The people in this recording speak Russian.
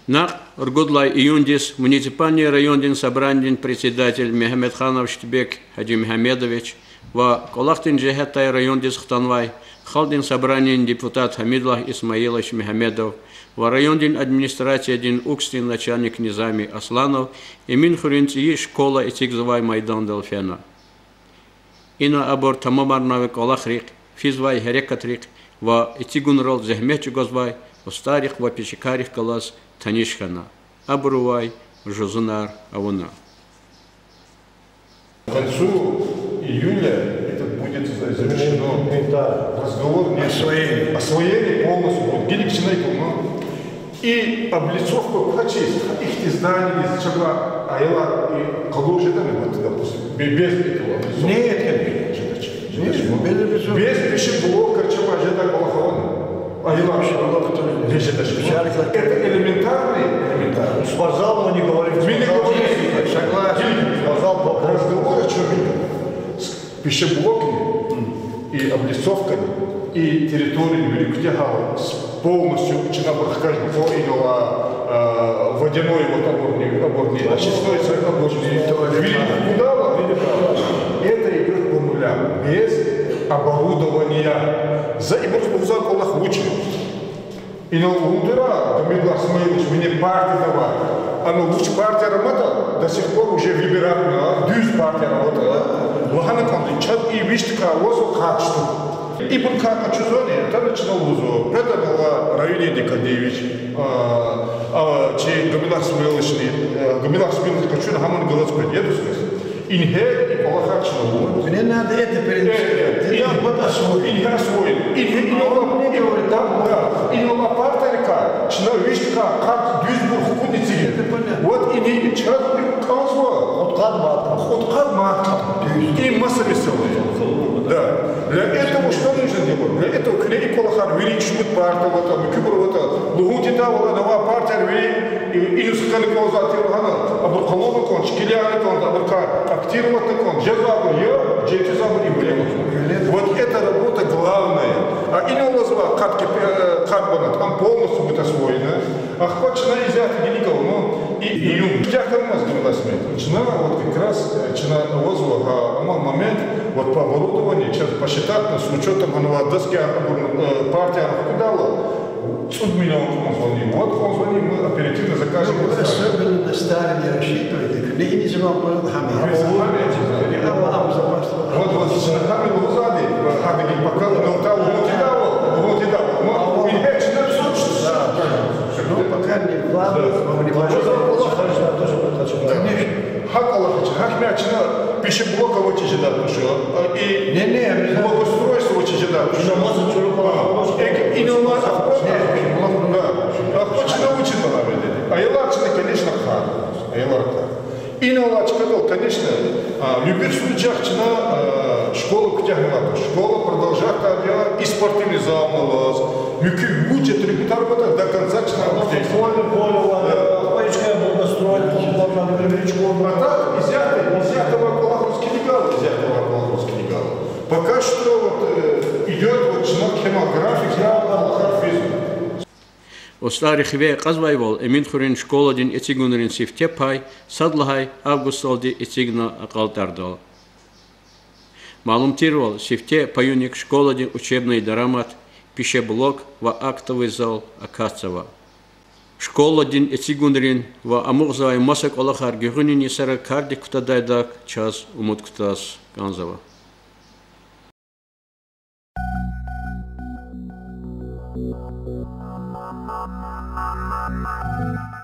Нах Ургудлай июндис муниципальный районный собрание председатель Мехмедханов Штибек Хаджи Мухамедович ва Колахтин Джехетай райондис Хтанвай Халдин собрание депутат Хамидлах Исмаилович Мухамедов ва районный администрация Дин Укстин начальник Низами Асланов и Минхуринци школа Итигзавай Майдан Делфена. Ина абор тамамарнаве Колахрик Физвай Херекатрик ва Итигунрол Зехмечу Гозвай Остарих ва Пичикарих Калас Танишхана, Абурувай, Жозунар, Авуна. К концу июля это будет завершено разговор не освоение полностью будет геликсинайком, и облицовка прочесть их издание из чего аяла и колушетами вот допустим без этого нет без пищеблока чего ждать колохована. Это элементарный. Спортзал мы не говорим. Мы не говорим. Согласен. Спортзал по разговору с пищеблоками и облицовками и территориями Великотягала с полностью чинабрахкажем по иного водяной вот оборный, очистной оборный Великотягала. Это идет по нулям. Без оборудования. За и просто узак Аллах лучше. И на Ундера, Камила Смейлович, мне партия давала. А ну лучше партия работала, до сих пор уже выбирали, дюз партия работала. Лохана Камличат и Виштика возу качеству. И был как отчуждение, это начинал вузу. Это была районе Декадевич, че Камила Смейлович, хочу на Хаман Галацкой деду сказать. Инхе и полохачного. Мне надо это перенести. Инхе освоил. Инхе партия, чина вишка, как Дюйсбург кудницы. Вот инхе человек консула. От кадмат. И масса веселая. Да. Для этого что нужно делать? Для этого клей полохар величует партию, вот там, кибур лугутита, вот партия вели, и несколько ползатил, а вот колонна конч, килианы конч, а актировать таком, джезабр, я, джетизабр и блин. Вот эта работа главная. А и не улазва карбонат, там полностью будет освоена. А хочешь на изяты великого, но и июнь. Тяхом нас говорила смерть. Начина вот как раз, начина улазва, момент, вот по оборудованию, сейчас посчитать, с учетом доски партия кидала. 100 миллионов он звонил. Вот он звонил, мы оперативно закажем. Особенно на старом не рассчитывайте. Не же вам было хами. Вот с ногами в Лузаде, Хагагин пока но там вот и дал. И опять на все. Ну, пока не главное, но не важно. Конечно. Хакалахач, хакмячина, пищеблока в очи ждать пошел. И благоустройство в очи ждать пошел. И не у нас хочешь научить надо. А елачина, конечно, хак. И на лачка, конечно, в любых случаях школа потягнула. Школа продолжает делать и спортивный зал на вас. Будет репетировать до конца Футбольный поле, Паечка благостроить, а так, изъятого колоховский легал. Пока что вот, идет вот график, Остарихве Казвайвол, Эминхурин школадин Этигунрин Сифтепай, Садлахай, Августолди Этигна Акалтардал. Малумтировал Сифте Паюник школадин учебный дарамат, пищеблок ва актовый зал Акацева. Школадин Этигунрин ва Амурзай Масак Олахар Гюрунини Сара Кардик Ктадайдак час Умуткутас Ганзава. Mama.